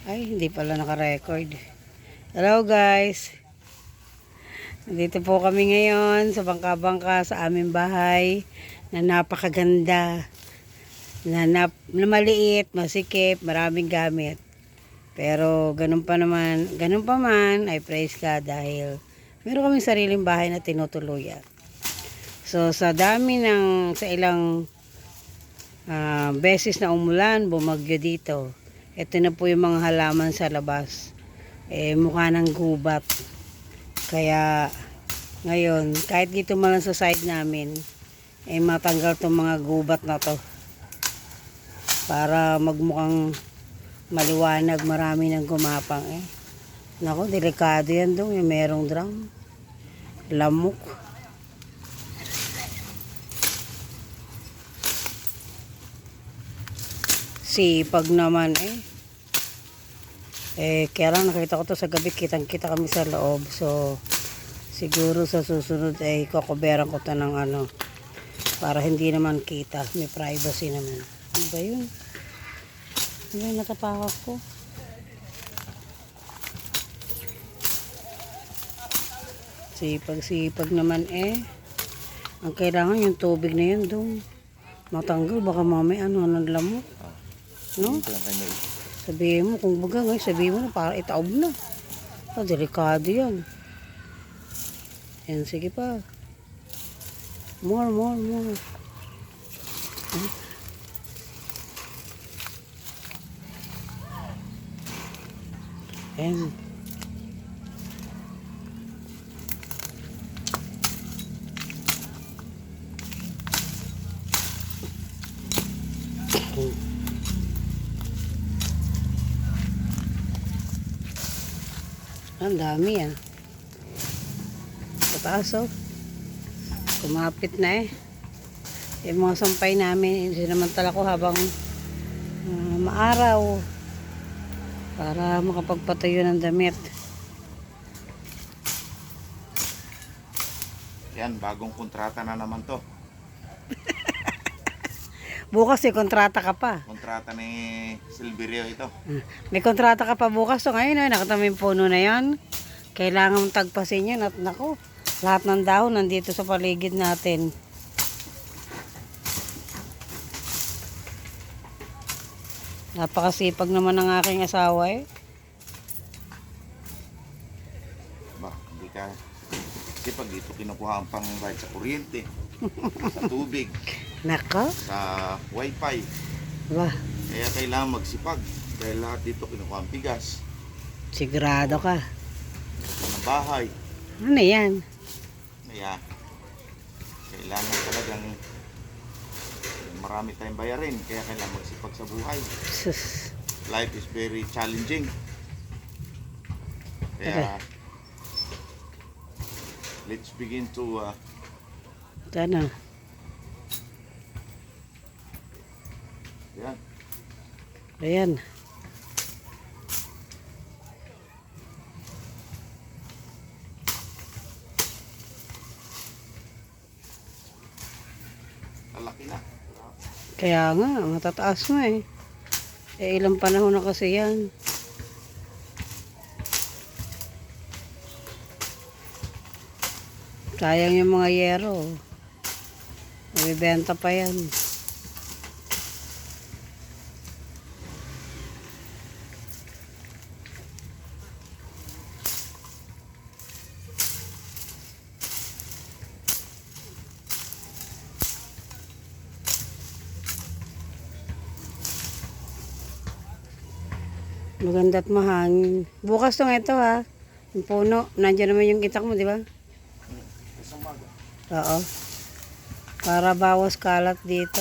Ay, hindi pala naka-record. Hello guys. Nandito po kami ngayon sa bangka-bangka sa aming bahay na napakaganda. Na maliit, masikip, maraming gamit. Pero ganun pa man, ay praise God dahil meron kaming sariling bahay na tinutuluyan. So sa ilang beses na umulan, bumagyo dito. Ito na po yung mga halaman sa labas. Mukha ng gubat. Kaya ngayon, kahit dito man lang sa side namin, matanggal tong mga gubat na to. Para magmukhang maliwanag, marami nang gumapang Nako, delikado yan dong. Yung merong drum. Lamok. Sipag naman kaya lang nakita ko to sa gabi, kitang-kita kami sa loob. So, siguro sa susunod kukuberan ko to ng para hindi naman kita. May privacy naman. Ano ba yun? Ano yung natapakak ko? Sipag naman Ang kailangan yung tubig na yun dong matanggal. Baka mamaya ng lamok. No? Sabihin mo, kung baga sabihin mo na para itaob na. Delikado yan. Yan, sige pa. More. Yan. Ang dami sa taas kumapit na yung mga sampay namin sinamantala ko habang maaraw para makapagpatayo ng damit. Yan, bagong kontrata na naman to. Bukas kontrata ka pa. Kontrata ni Silverio ito. May kontrata ka pa bukas. So ngayon nakita mo yung puno na yan. Kailangan mong tagpasin yun. At nako, lahat ng dahon nandito sa paligid natin. Napakasipag naman ng aking asawa Ba, hindi ka. Kasi pag dito kinukuha ang pang-bayad sa kuryente, sa tubig, Nako. sa wifi. Wah, Kaya kailangan magsipag. Dahil lahat dito kinukuha ang bigas. sigurado ka. Sa ng bahay. Ano yan? Kaya, kailangan talagang marami tayong bayarin. Kaya kailangan magsipag sa buhay. Sus. Life is very challenging. Kaya, let's begin to Sana. yan. Ayan. Lalaki na. Kaya nga, matataas mo ilang panahon na kasi yan. Sayang yung mga yero. Mabibenta pa yan. Maganda't mahangin. Bukas tong ito yung puno. Nandiyan naman yung itak mo, di ba? Isang maga. Oo. Para bawas kalat dito.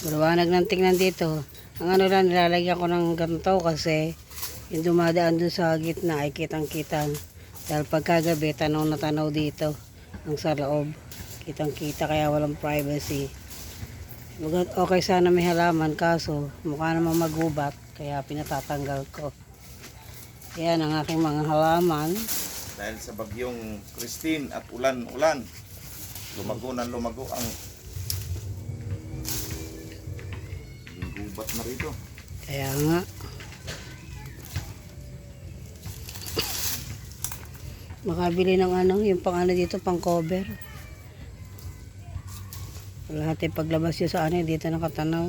Maliwanag ng tingnan dito. Ang ano lang, nilalagyan ko ng ganito kasi yung dumadaan dun sa gitna ay kitang-kita. Dahil pagkagabi, tanaw na tanaw dito. Ang sa loob. Kitang-kita kaya walang privacy. Okay sana may halaman kaso mukha namang magubat kaya pinatatanggal ko. Yan ang aking mga halaman. Dahil sa bagyong Christine at ulan-ulan, lumago na lumago ang gubat na rito. Kaya nga. Makabili ng ano, yung pang ano dito, pang cover. Lahat yung paglabas nyo sa ano, dito nakatanaw.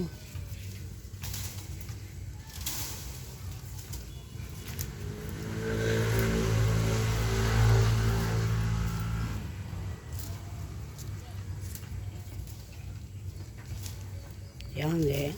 Yan eh.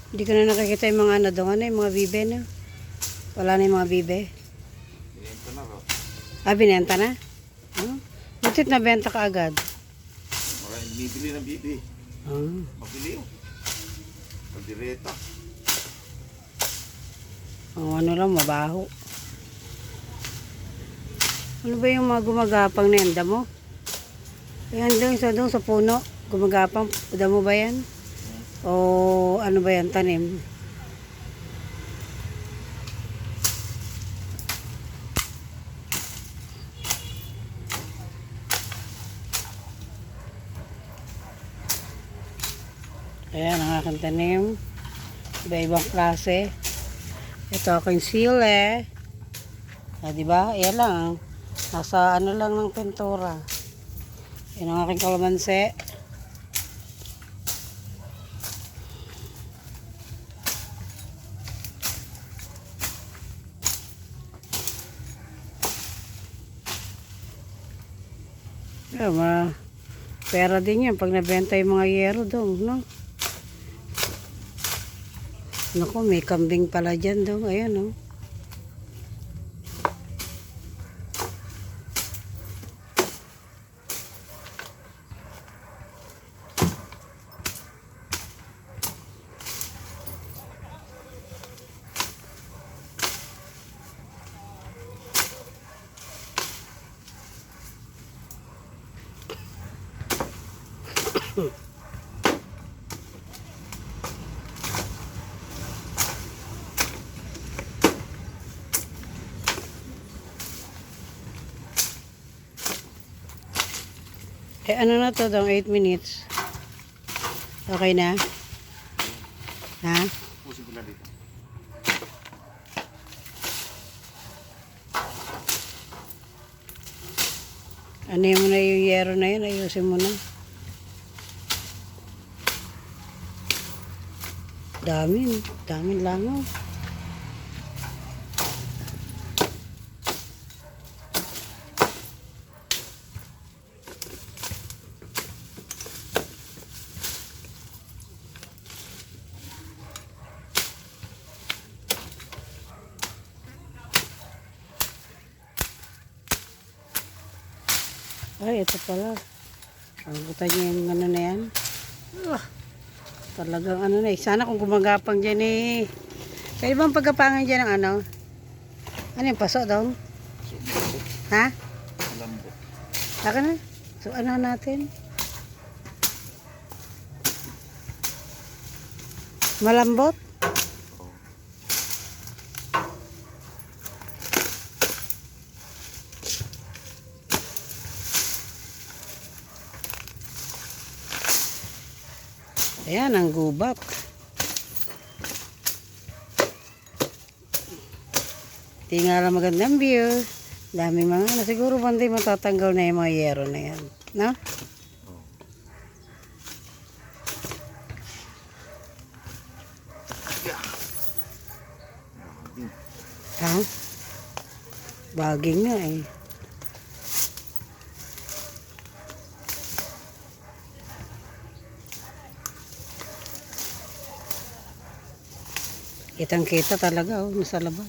Hindi ko na nakikita yung mga ano doon, ano, yung mga bibe na. Wala na yung mga bibe. Binenta na ro. Binenta na? Butit na benta ka agad. Maraming bibili ng bibi. Mabili yun. Pagdireta. Ang ano lang, mabaho. Ano ba yung mga gumagapang na yan? Damo? Ayan doon sa puno. Gumagapang. Damo ba yan? O ano ba yan? Tanim? Ayan ang aking tanim. Iba-ibang klase. Ito aking sile. Diba? Ayan lang. Nasa ano lang ng pintura. Yan ang aking kalamansi. Ayan, pera din yan pag nabenta yung mga yero doon, no? Naku, may kambing pala dyan doon. Ayan, no? Ano na to daw? 8 minutes. Okay na? Ha? Pusin ko na dito. Ano mo na yung yero na yun? Ayusin mo na. Daming langaw. Ay, ito pala. Pagkutan niya yung ano na yan. Talagang ano na eh. Sana kung gumagapang dyan eh. Pwede bang pagkapangan dyan ng ano? Ano yung paso daw? Ha? Lambot. Saka na. So ano natin? Malambot? Ayan, ang gubat. Tingnan lang magandang view. Dami mga na siguro bandi matatanggal na yung mga yero na yan. No? Ha? Baging nga eh. Kitang-kita talaga, oh, nasa labas.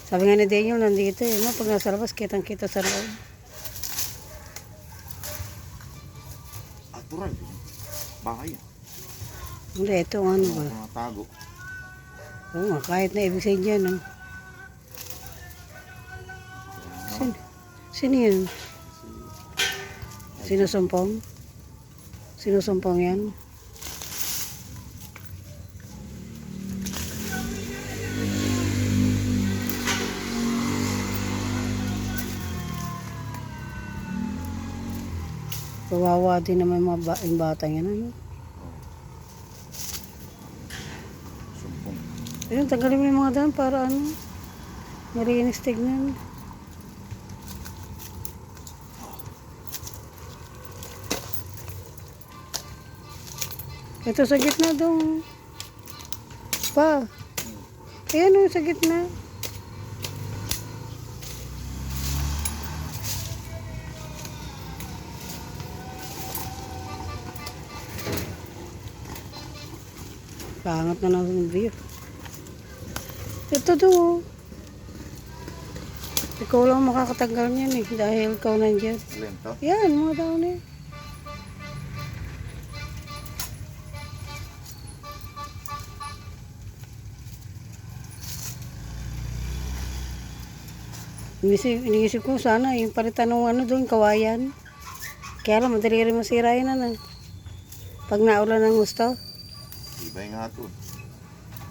Sabi nga ni Daniel, nandito eh, no? Pag nasa labas, kitang-kita sa loob. Atural. Bahay. Hindi, ito ano ba? Mga tago. Oo nga, kahit na ibig sabihin dyan, no? Sino yun? Sinusumpong? Sinusumpong yan? Kawawa din naman yung bata yan, ano? Sumpong. Ayun, tanggalin mo yung mga daan para ano? Marinis tignan. Ito sa gitna dong. Pa. Ayan o, sa gitna. Pangat na ng view. Ito to. Ikaw lang makakatanggal niyan eh. Dahil ikaw nandiyan. Lento. Yan, mga tao na yan. Iniisip ko sana yung palitan ng ano doon, kawayan. Kaya lang, madali rin masira yun ano. Pag naulan ng gusto. Ibay nga ito.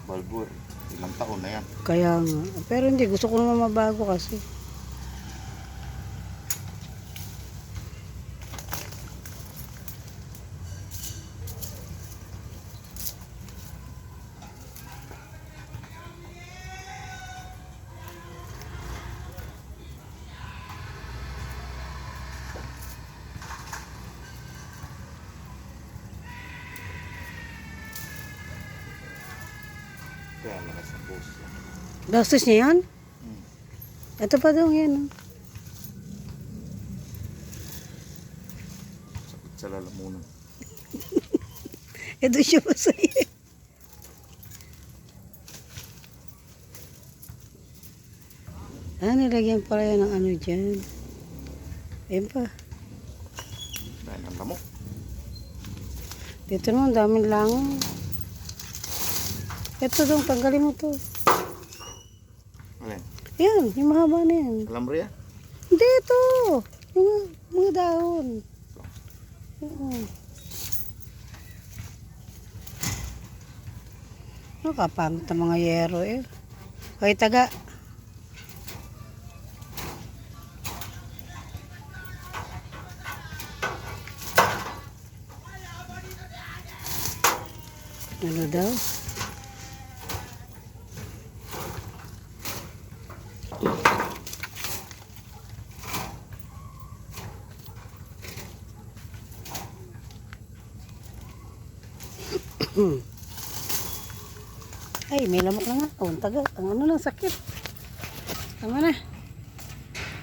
Balbur. Ilang taon na yan. Kaya nga. Pero hindi, gusto ko naman mabago kasi. Kaya lakas ng boss. Gastos niya yan? Ito pa daw yan. Sakit sa lalamunan. Ito siya masaya. Nilagyan pala yan ng ano dyan. Ayun pa. Dahil ang lamok. Dito naman, daming langaw. Ito dong, tanggalin mo to. Alin? Yan, yung mahaba na yan. Alambre yan? Hindi ito. Yung mga dahon. Oo. Nakapangit ang mga yero eh. Hoy, taga. Ano daw? Ay, may lamok na nga. Oh, ang taga. Ang ano lang, sakit. Tama na.